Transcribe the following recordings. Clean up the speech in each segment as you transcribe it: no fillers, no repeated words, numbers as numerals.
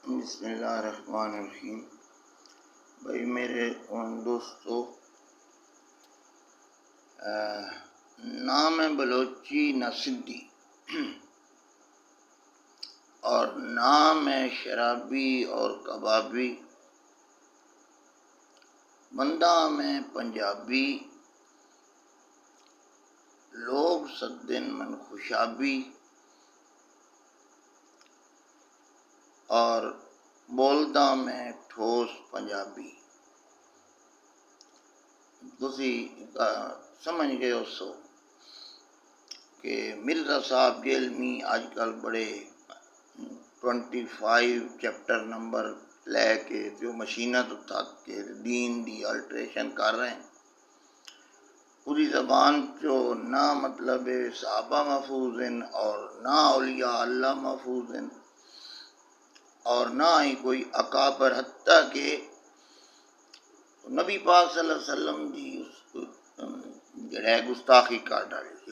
بسم اللہ الرحمن الرحیم۔ بھائی میرے دوستو، نام ہے بلوچی نہ سندھی، اور نام ہے شرابی اور کبابی، بندہ میں پنجابی، لوگ سدن من خوشابی، اور بولدا میں ٹھوس پنجابی۔ تسی سمجھ گئے ہو سو کہ مرزا صاحب جیلمی آج کل بڑے 25 چیپٹر نمبر لے کے جو مشینہ تو تھک کے دین دی الٹریشن کر رہے ہیں۔ پوری زبان جو نہ مطلب صحابہ محفوظ ہیں اور نہ اولیاء اللہ محفوظ ہیں، اور نہ ہی کوئی اکابر، حتیٰ کہ نبی پاک صلی اللہ علیہ وسلم کی جڑے گستاخی کر ڈالی۔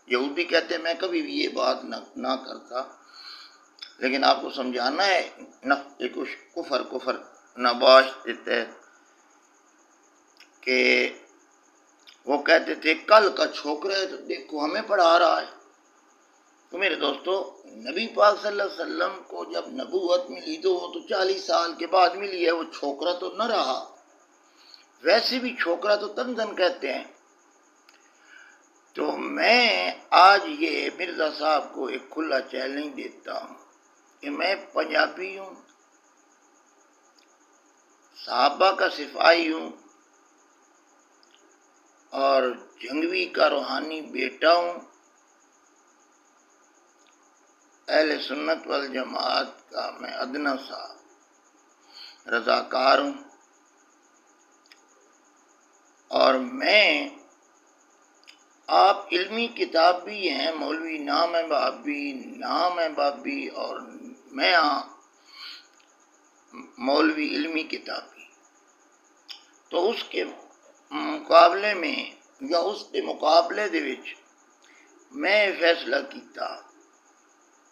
یہودی کہتے ہیں، میں کبھی بھی یہ بات نہ کرتا، لیکن آپ کو سمجھانا ہے، یہ کچھ کفر نباش دیتے ہیں کہ وہ کہتے تھے کل کا چھوکرا ہے تو دیکھو ہمیں پڑھا رہا ہے۔ تو میرے دوستو، نبی پاک صلی اللہ علیہ وسلم کو جب نبوت ملی تو وہ تو 40 سال کے بعد ملی ہے، وہ چھوکرا تو نہ رہا۔ ویسے بھی چھوکرا تو تنزن کہتے ہیں۔ تو میں آج یہ مرزا صاحب کو ایک کھلا چیلنج دیتا ہوں کہ میں پنجابی ہوں، صحابہ کا سپاہی ہوں، اور جنگوی کا روحانی بیٹا ہوں، اہل سنت والجماعت کا میں ادنا سا رضاکار ہوں، اور میں آپ علمی کتاب بھی ہیں، مولوی نام ہے بابی، اور میں مولوی علمی کتاب بھی۔ تو اس کے مقابلے میں یا اس کے مقابلے دے وچ میں فیصلہ کیتا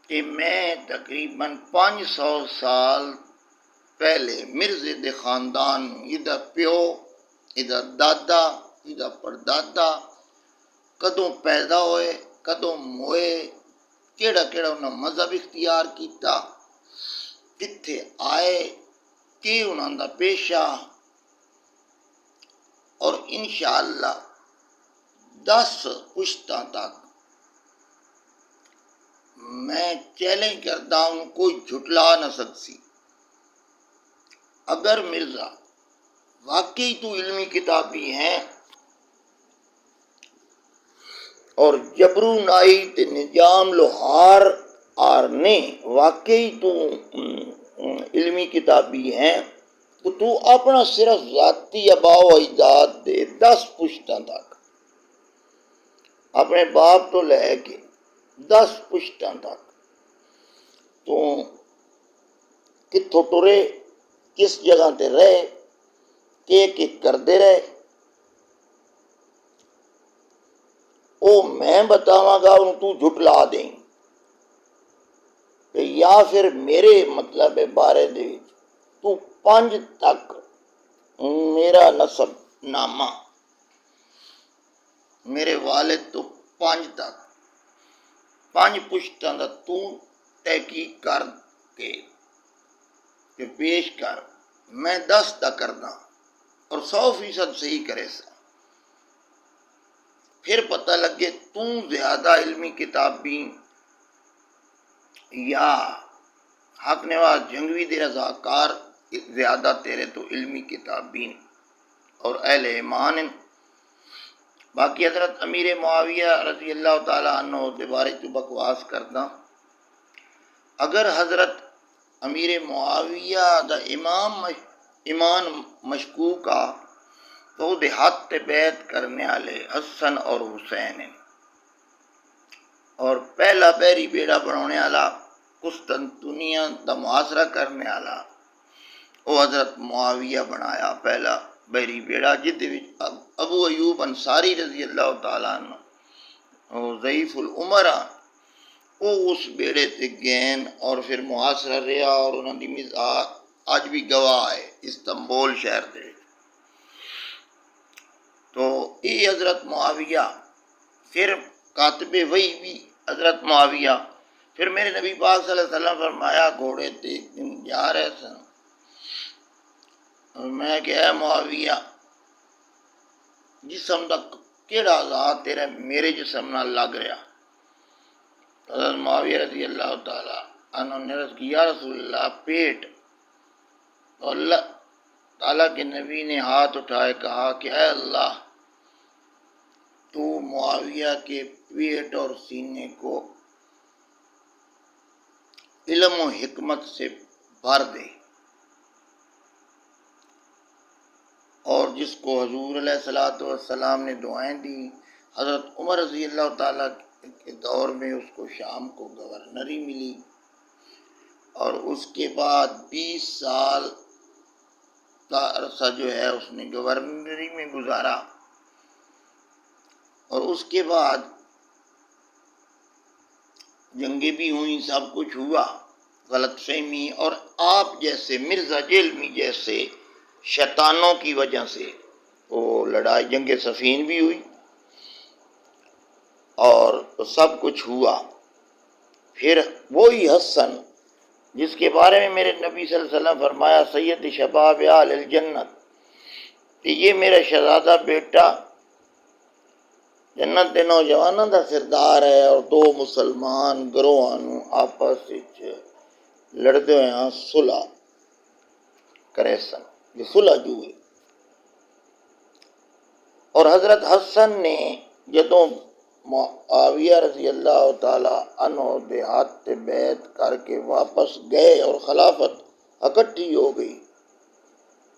کہ میں تقریباً 500 سال پہلے مرزے دے خاندان، ادھر پیو، ادھر دادا، ادھر پردادا کدوں پیدا ہوئے، کدوں موئے، کیڑا انہاں مذہب اختیار کیتا، کتھے آئے، کی انہاں دا پیشہ، اور انشاءاللہ 10 پشتاں تک میں چیلنج کرتا ہوں، کوئی جھٹلا نہ سکسی۔ اگر مرزا واقعی تو علمی کتابی ہیں اور جبرو نائی تے نظام لوہار آرنے واقعی تو علمی کتابی ہیں، تو اپنا صرف ذاتی آباء و اجداد دے 10 پشتاں تک، اپنے باپ تو لے کے 10 پشتاں تک تو کتھوں ٹرے، کس جگہ تے رہے، کہ کردے رہے، او میں بتاواں گا، ان تو جھٹلا دیں، یا پھر میرے مطلب بارے دے تو 5 تک میرا نسب نامہ، میرے والد تو 5 تک 5 پشتاں دا تو تحقیق کر کے پیش کر، میں 10 تک کرنا اور 100% صحیح کرے سا، پھر پتہ لگے تو زیادہ علمی کتابی یا حق نواز جنگوی دے رضاکار زیادہ تیرے تو علمی کتابی اور اہل ایمان ہیں۔ باقی حضرت امیر معاویہ رضی اللہ تعالیٰ عنہ دے بارے تو بکواس کرنا، اگر حضرت امیر معاویہ دا ایمان مشکوک آ تو دے ہاتھ تے بیعت کرنے والے حسن اور حسین ہیں، اور پہلا بحری بیڑا بنانے والا، قسطنطنیہ دا محاصرہ کرنے والا، وہ حضرت معاویہ بنایا پہلا بحری بیڑا، جس وچ ابو ایوب انصاری رضی اللہ تعالیٰ عنہ ضعیف العمر وہ اس بیڑے سے گئے اور پھر محاصرہ رہا، اور انہوں نے مزاح اج بھی گواہ ہے استنبول شہر دے۔ تو یہ حضرت معاویہ، پھر کاتب وحی بھی حضرت معاویہ، پھر میرے نبی پاک صلی اللہ علیہ وسلم فرمایا گھوڑے تے ایک دن جا رہے سن، اور میں کہ اے معاویہ، جسم دا کیڑا ذات تیرے میرے جسم نال لگ رہا؟ حضرت معاویہ رضی اللہ تعالیٰ عنہ نے عرض کی یا رسول اللہ پیٹ۔ تو اللہ تعالیٰ کے نبی نے ہاتھ اٹھائے کہا کہ اے اللہ، تو معاویہ کے پیٹ اور سینے کو علم و حکمت سے بھر دے، اور جس کو حضور علیہ الصلوۃ والسلام نے دعائیں دی، حضرت عمر رضی اللہ تعالیٰ کے دور میں اس کو شام کو گورنری ملی، اور اس کے بعد 20 سال کا عرصہ جو ہے اس نے گورنری میں گزارا، اور اس کے بعد جنگیں بھی ہوئیں، سب کچھ ہوا، غلط فہمی اور آپ جیسے مرزا جیلمی جیسے شیطانوں کی وجہ سے وہ لڑائی جنگ صفین بھی ہوئی اور سب کچھ ہوا۔ پھر وہی حسن جس کے بارے میں میرے نبی صلی اللہ علیہ وسلم فرمایا سید شباب اہل الجنت، کہ یہ میرا شہزادہ بیٹا جنت دے نوجوانوں دا سردار ہے، اور دو مسلمان گروہاں نوں آپس وچ لڑدے ہوئے صلح کرے سن، یہ صلح جو ہوئی۔ اور حضرت حسن نے جدوں معاویہ رضی اللہ تعالی عنہ دے ہاتھ تے بیعت کر کے واپس گئے اور خلافت اکٹھی ہو گئی،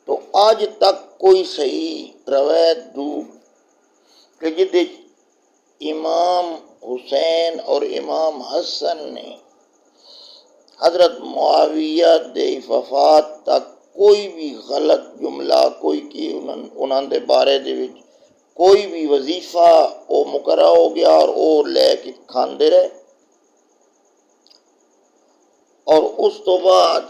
تو آج تک کوئی صحیح روایت دو کہ جدے امام حسین اور امام حسن نے حضرت معاویہ دے وفات تک کوئی بھی غلط جملہ کوئی کی انہاں دے بارے دے وچ کوئی بھی وظیفہ وہ مقررہ ہو گیا اور وہ لے کے کھاندے رہے، اور اس تو بعد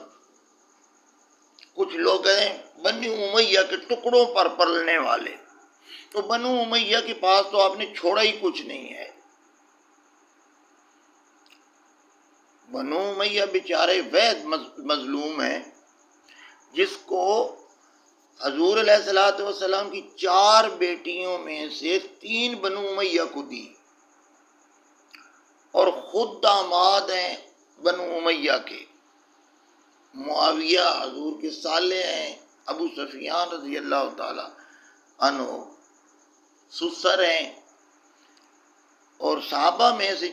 کچھ لوگ ہیں بنو امیہ کے ٹکڑوں پر پلنے والے، تو بنو امیہ کے پاس تو آپ نے چھوڑا ہی کچھ نہیں ہے۔ بنو امیہ بیچارے وید مظلوم ہیں، جس کو حضور علیہ الصلوۃ والسلام کی 4 بیٹیوں میں سے 3 بنو امیہ کو دی، اور خود داماد ہیں بنو امیہ کے۔ معاویہ حضور کے سالے ہیں، ابو سفیان رضی اللہ تعالی عنہ سسر ہیں، اور صحابہ میں سے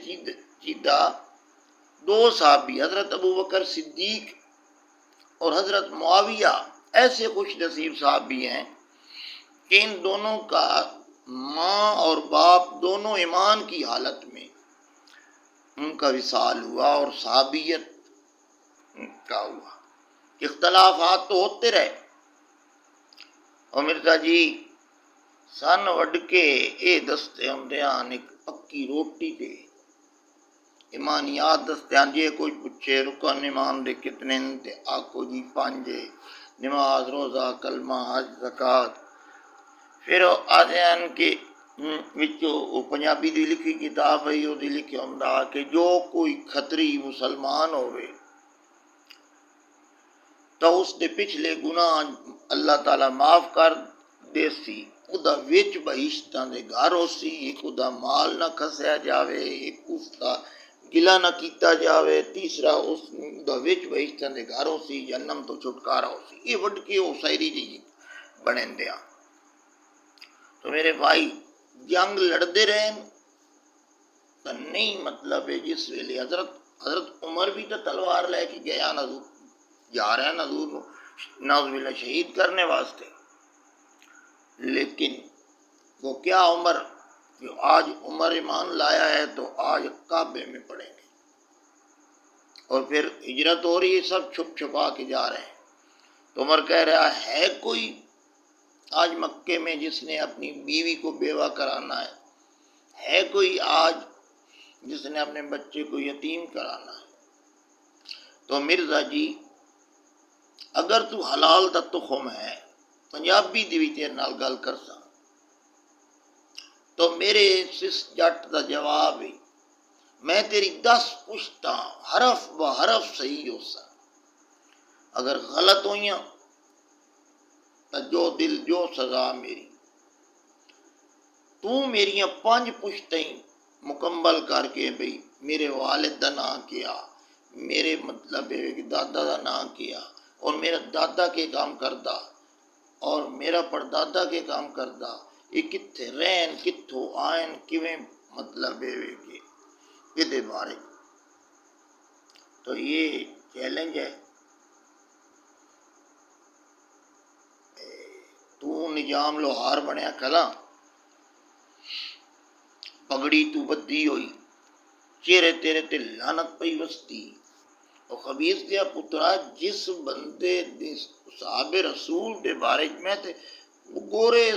چیدہ 2 صحابی حضرت ابو بکر صدیق اور حضرت معاویہ ایسے خوش نصیب صحابی ہیں کہ ان دونوں کا ماں اور باپ دونوں ایمان کی حالت میں ان کا وصال ہوا اور صحابیت کا ہوا۔ اختلافات تو ہوتے رہے، اور مرزا جی سن وڈ کے اے دستے ہوندیاں ایک پکی روٹی تے ایمانیات دستیاں، جے کوئی پوچھے رکن ایمان دے کتنے تے آکو جی 5، نماز روزہ کلمہ حج زکوٰۃ۔ پھر آدھے کہ وچوں پنجابی دی لکھی کتاب ہے، وہ لکھیا ہوندا کہ جو کوئی کھتری مسلمان ہوئے تو اس دے پچھلے گناہ اللہ تعالیٰ معاف کر دے سی، ادا وچ بہشتاں دے گھر ہو سی، ایک ادا مال نہ کھسیا جاوے، ایک اس دا گلہ نہ کیتا جاوے، تیسرا اس دا وچ بہشتاں دے گھر ہو سی، جہنم تو چھٹکارا ہو سی۔ یہ وڈ کے وہ شاعری جی بنے دیا۔ تو میرے بھائی جنگ لڑتے رہے تو نہیں مطلب ہے جس ویلے حضرت عمر بھی تو تلوار لے کے گیا نظور جا رہے ہیں نظور نعوذ باللہ شہید کرنے واسطے، لیکن وہ کیا عمر جو آج عمر ایمان لایا ہے تو آج کعبے میں پڑیں گے، اور پھر ہجرت ہو رہی ہے، سب چھپ چھپا کے جا رہے ہیں۔ تو عمر کہہ رہا ہے کوئی آج مکے میں جس نے اپنی بیوی کو بیوہ کرانا ہے کوئی آج جس نے اپنے بچے کو یتیم کرانا ہے. تو مرزا جی اگر تو حلال دا تخم ہے، پنجابی دی بھی تیرے نال گل کرساں تو میرے سس جٹ دا جواب ہے میں تیری 10 پشتاں حرف ب حرف صحیح ہو سا، اگر غلط ہوئیاں تو جو دل جو سزا میری. تو میریاں 5 پشتیں مکمل کر کے بھئی میرے والد دا نام کیا، میرے مطلب ہے کہ دادا دا نام کیا، اور میرا دادا کے کام کردہ اور میرا پردادا کے کام کردہ، یہ کتھے رہن کتھوں آئن کیویں مطلب ہے کہ یہ بارے. تو یہ چیلنج ہے. تو نظام لوہار بنیا کھلا، پگڑی تو بدی ہوئی، چہرے تیرے تے لعنت پئی وستی. اور خبیث دیا پترا جس بندے صحابہ رسول دے بارے میں تے گورے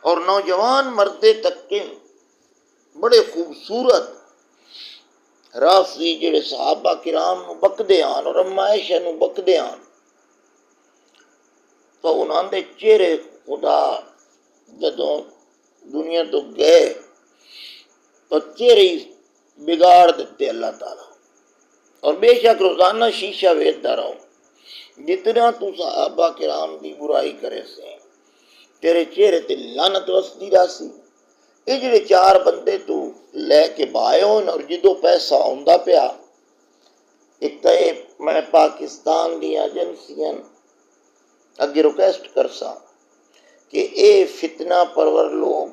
اور نوجوان مردے تک کے بڑے خوبصورت رافضی جڑے صحابہ کرام نو بکدے آن اور اما عائشہ نو بکدے آن، تو انہاں دے چہرے خدا جدوں دنیا تو گئے تو چہرے ہی بگاڑ دیتے اللہ تعالیٰ. اور بے شک روزانہ شیشہ ویچتا رہو، جتنا تو صحابہ کرام دی برائی کرے سے تیرے چہرے تے لعنت وسدی راسی. یہ جڑے 4 بندے تو لے کے بائے ہون اور جدو پیسہ ہوندا پیا، ایک تو میں پاکستان دی ایجنسیاں اگے ریکویسٹ کرساں کہ اے فتنہ پرور لوگ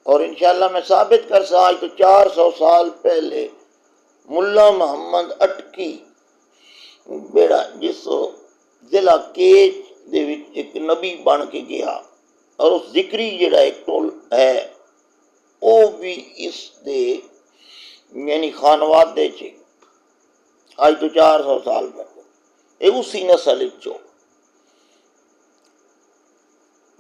اور انشاءاللہ میں ثابت کرساں آج تو 400 سال پہلے ملا محمد اٹکی بیڑا جس ضلع کیچ دے وچ ایک نبی بن کے گیا، اور اس ذکری جڑا ایک ٹول ہے وہ بھی اس دے یعنی خانوادے چ آج تو 400 سال پہلے یہ اسی نسل چو.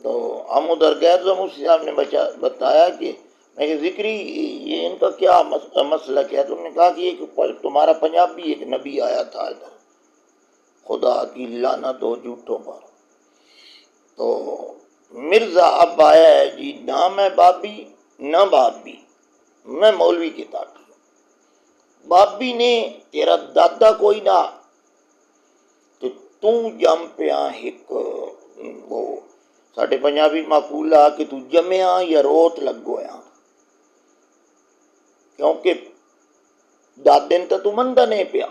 تو ہم ادھر گئے تو مفتی صاحب نے بتایا کہ میں کہ ذکری یہ ان کا کیا مسئلہ کیا؟ تو انہوں نے کہا کہ یہ تمہارا پنجابی ایک نبی آیا تھا ادھر، خدا کی لعنت ہو جھوٹوں پر. تو مرزا اب آیا ہے جی، نہ میں بابی نہ بابی، میں مولوی کتابی. بابی نے تیرا دادا کوئی نہ، تو جم پیا ایک وہ ساڈے پنجابی مقولہ کہ تو جمیا یا روت لگویا، کیونکہ دادے نے تو مندا نہیں پیا،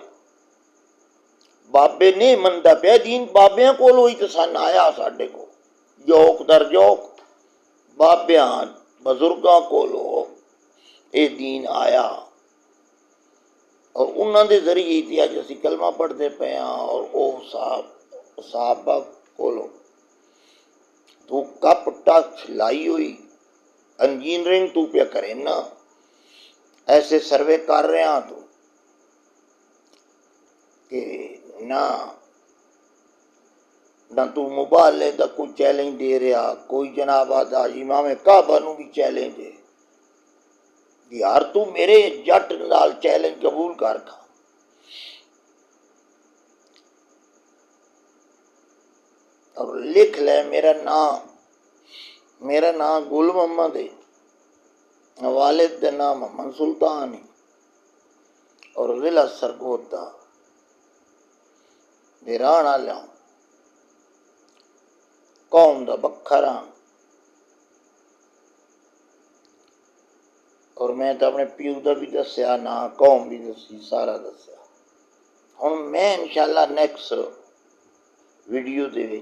بابے نے مندا پیا. دین بابیاں کول ہوئی تو سن آیا ساڈے کو جوک در جوک، بابیاں بزرگاں کولو اے دین آیا، اور انہاں دے ذریعے ہی اج اسی کلمہ پڑھتے پے ہاں. اور او صحابہ کولو تو کپ ٹچ لائی ہوئی انجینئرنگ تو پیا کرے نا، ایسے سروے کر رہے ہاں تو کہ نہ تو مبالے دا کوئی چیلنج دے رہا، کوئی جناب آدھا امام کعبہ نو بھی چیلنج ہے یار، تو میرے جٹ نال چیلنج قبول کر کھا. اور لکھ لے میرا نام گل محمد ہے، والد دا نام محمد سلطان ہے، اور ضلع سرگودا رہن والا قوم دا بکھر ہاں. اور میں تو اپنے پیو دا بھی دسیا نا، قوم بھی دسی، سارا دسیا. ہوں میں انشاءاللہ نیکسٹ ویڈیو دے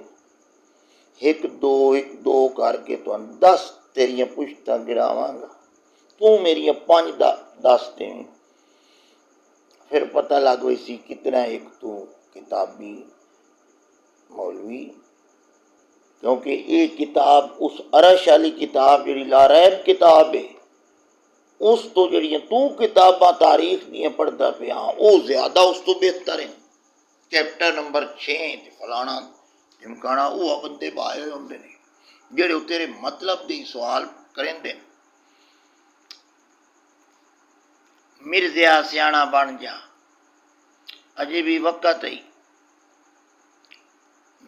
ایک دو کر کے تو 10 تیریاں پشتاں گراواں گا، تو میریاں 5 دس دیں، پھر پتہ لگ گئی سی کتنا ایک تو کتابی مولوی. کیونکہ یہ کتاب اس عرش والی کتاب جڑی لا ریب کتاب ہے، اس تو جڑیاں تو کتاباں تاریخ دیاں پڑھدا پیا وہ زیادہ اس تو بہتر ہیں. چیپٹر نمبر 6 فلانا چمکانا وہ بندے بائے ہوئے ہوندے نے جڑے تیرے مطلب دی سوال کریں مرزیا سیاح بن جا اجے بھی وقت ہی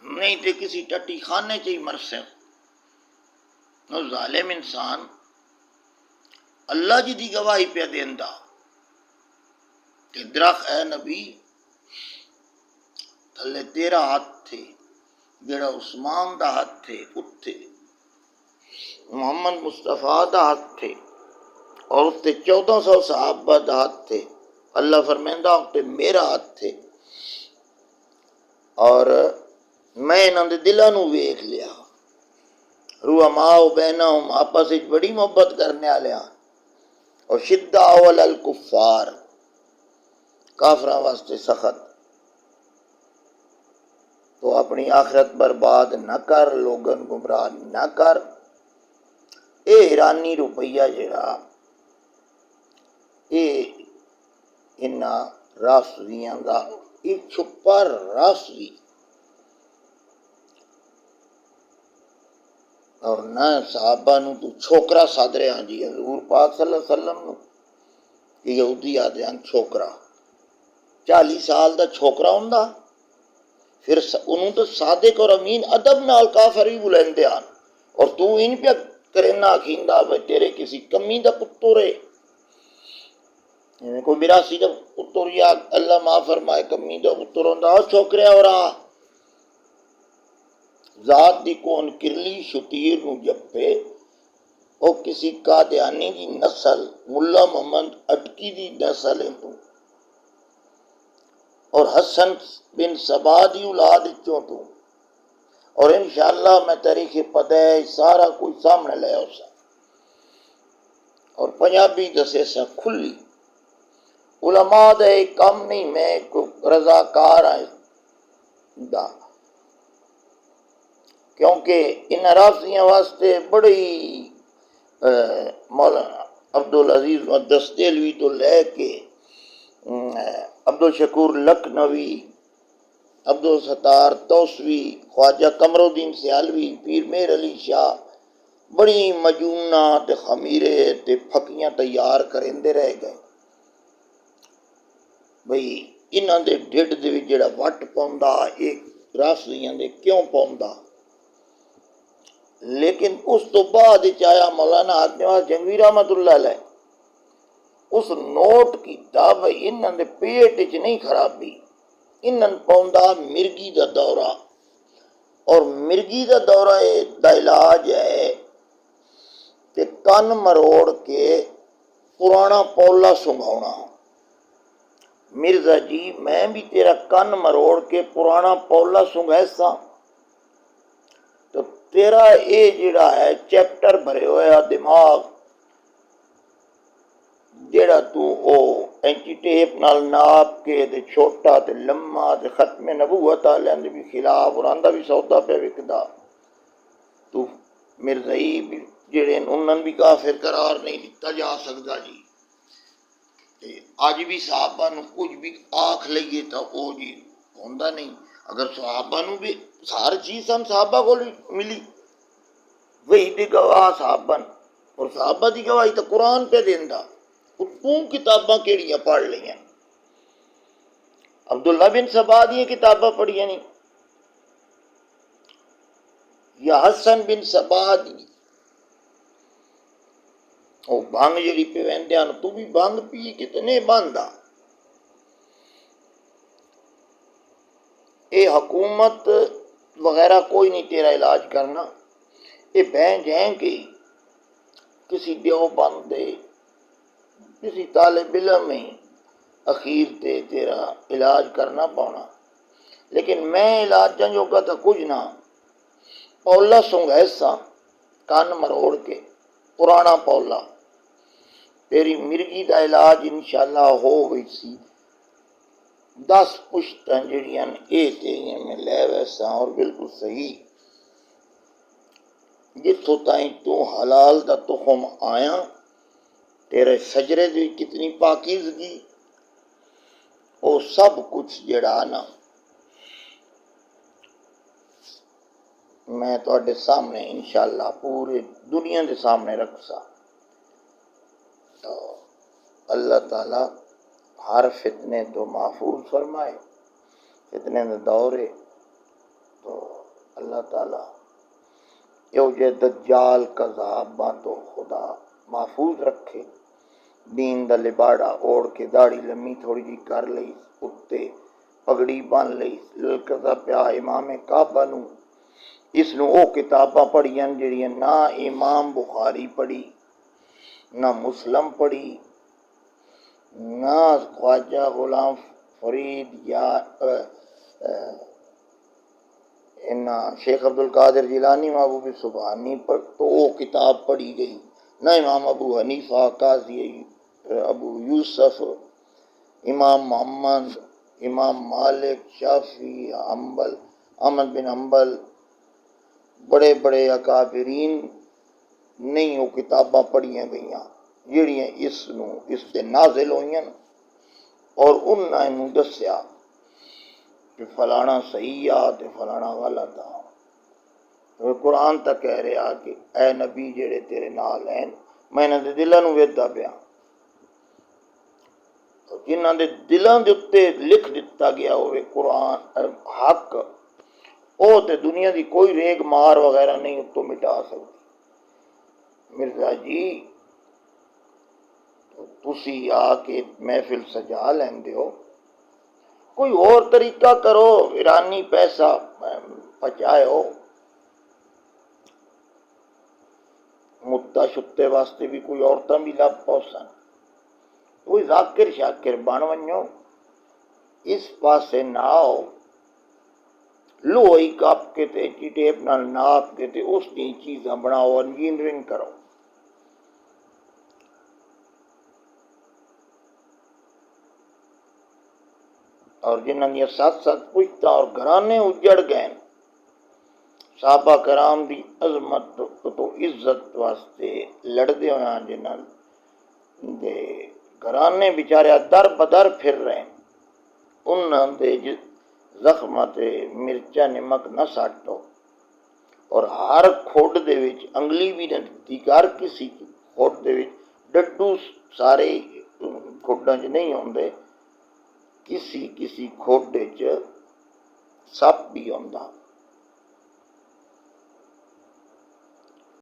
نہیں تے کسی ٹٹی خانے چ ہی مرسے وہ ظالم انسان اللہ جی دی گواہی پہ دیندا کہ درخت اے نبی تھلے تیرا ہاتھ تھے جڑا عثمان دا ہاتھ تھے اتھے محمد مصطفیٰ دا ہاتھ تھے اور اتنے 1400 صحابہ دا ہاتھ تھے اللہ فرمیندہ اتنے میرا ہاتھ تھے اور میں انہوں دے دلوں نو ویکھ لیا رحماء بینہم آپس وچ بڑی محبت کرنے والے اور شدہ علی الکفار کافراں واسطے سخت تو اپنی آخرت برباد نہ کر لوگن گمراہ نہ کر اے ایرانی روپیہ جڑا اے انہاں راسویاں دا ایک چھپا راسوی اور نہ صحابہ نو تو چھوکرا ساد رہے ہیں جی حضور پاک صلی اللہ علیہ وسلم نو کہ یہودی آدھے ہیں چھوکرا 40 سال دا چھوکرا ہوندا پھر انہوں تو صادق اور امین ادب نال کافر بھی بلندے آن اور تو ان پہ کرنا کھیندا بھائی تیرے کسی کمی دا پتر ہے کوئی میراسی دا پتر یا اللہ معاف فرمائے کمی دا پتر ہوندا چھوکرے اور ذات دی کون کرلی شتیر نو جپے او کسی قادیانی دی نسل ملا محمد اٹکی دی نسل ہے تو اور حسن بن سبا دی اولاد چوں تو اور انشاءاللہ میں تاریخ پتہ ہے سارا کوئی سامنے لے ہو سا اور پنجابی دسے سا کھلی علماء دے کم نہیں میں رضاکار آئے دا کیونکہ ان رافضیاں واسطے بڑی مولانا عبدالعزیز دستیلوی تو لے کے عبدالشکور لکھنوی عبدالستار توسوی خواجہ قمرالدین سیالوی پیر مہر علی شاہ بڑی مجونہ تے خمیرے تے پھکیاں تیار کرندے رہ گئے بھئی انہاں دے ڈھڈ دے وچ جڑا وٹ پوندا ایک رافضیاں دے کیوں پوندا لیکن اس تو بعد چایا مولانا حاکم جنگوی رحمت اللہ علیہ اس نوٹ کیتا بھئی انہاں دے پیٹ وچ نہیں خرابی انہاں پوندا مرگی دا دورہ اور مرگی دا دورہ دا علاج ہے کہ کن مروڑ کے پرانا پولا سنگھاؤنا مرزا جی میں بھی تیرا کن مروڑ کے پرانا پولا سنگھیسا تو تیرا اے جڑا ہے چیپٹر بھرے ہویا دماغ جڑا تو او اینچی ٹیپ نال ناپ کے تے چھوٹا تے لمحہ تے ختم نبوت والے دے بھی خلاف اور آندا بھی سودا پہ وکدا تو مرزائی بھی جڑے انہاں بھی کافر قرار نہیں دتا جا سکدا جی تے اج بھی صحابہ نو کچھ بھی آکھ لئیے تا او جی ہوندا نہیں اگر صحابہ نو بھی ہر چیز ہم صحابہ کو ملی وہی دی گواہ صحابہ اور صحابہ دی گواہی تو قرآن پہ دیندا تو کتاباں کیڑیاں پڑھ لیاں عبداللہ بن سبا دی کتاباں پڑھیاں نہیں یا حسن بن سبا دی او بھنگ جڑی پہ ویندیاں تو بھی بھنگ پی کتنے باندا اے حکومت وغیرہ کوئی نہیں تیرا علاج کرنا یہ بہن جائیں کہ کسی دیوبند دے کسی طالب علم میں اخیر تے تیرا علاج کرنا پانا لیکن میں علاج جنجو کا تھا کچھ نہ پولا سنگھیسا کان مروڑ کے پرانا پولا تیری مرگی دا علاج انشاءاللہ ہو گئی سی 10 پشتاں جڑیاں اے تیریاں میں لے ویسا اور بالکل صحیح جتھوں تائیں تو حلال دا تخم آیا تیرے سجرے دی کتنی پاکیزگی وہ سب کچھ جڑا نا میں تواڈے سامنے انشاءاللہ پوری دنیا دے سامنے رکھ سا تو اللہ تعالیٰ ہر فتنے تو محفوظ فرمائے. فتنے دے دور ہے تو اللہ تعالیٰ یو جے دجال کذاباں تو خدا محفوظ رکھے. دین دا لباڑا اوڑھ کے داڑھی لمی تھوڑی جی کر لئی اتے پگڑی بن لئی للکتا پیا امام کعبہ نو. اس نو او کتاباں پڑھیاں جڑیاں نہ امام بخاری پڑھی نہ مسلم پڑھی نہ خواجہ غلام فرید یا شیخ عبدالقادر جیلانی محبوب سبحانی پر تو وہ کتاب پڑھی گئی. نہ امام ابو حنیفہ قاضی ابو یوسف امام محمد امام مالک شافعی حنبل احمد بن حنبل بڑے بڑے اکابرین نہیں وہ کتاباں پڑھیاں گئیاں جڑیاں اس تے نازل ہوئیاں اور انہاں نوں دسیا کہ فلانا صحیح آ تے فلانا غلط آ. قرآن تا کہہ رہا کہ اے نبی جڑے تیرے نال ہیں میں انہاں دے دلاں نوں ویکھدا پیا. جنہاں دے دلاں دے اتے لکھ دتا گیا ہوئے قرآن حق او تے دنیا دی کوئی ریگ مار وغیرہ نہیں اتوں مٹا سکتی. مرزا جی تسی آ کے محفل سجا لیندے ہو کوئی اور طریقہ کرو ایرانی پیسہ پچائے ہو. مدہ شتے واسطے بھی کوئی عورتاں بھی لب پوسن کوئی ذاکر شاکر بن ونجو اس پاسے نہ آؤ. لوہی کپ کے تے ٹیپ نال ناپ کے تے اس دی چیزاں بناؤ انجینئرنگ کرو. اور جنہاں دیا ساتھ پوچھتا اور گھرانے اجڑ گئے صحابہ کرام دی عظمت تو عزت واسطے لڑدے ہوئے جنہاں دے گھرانے بیچارے در بدر پھر رہے انہاں دے زخمہ تے مرچا نمک نہ ساٹو. اور ہر کھوڈ دے وچ انگلی بھی نہ دتی ہر کسی کھوڈ دے وچ ڈڈو سارے کھوڈاں چ نہیں ہوندے کسی کھوڈے چ سپ بھی ہوندا.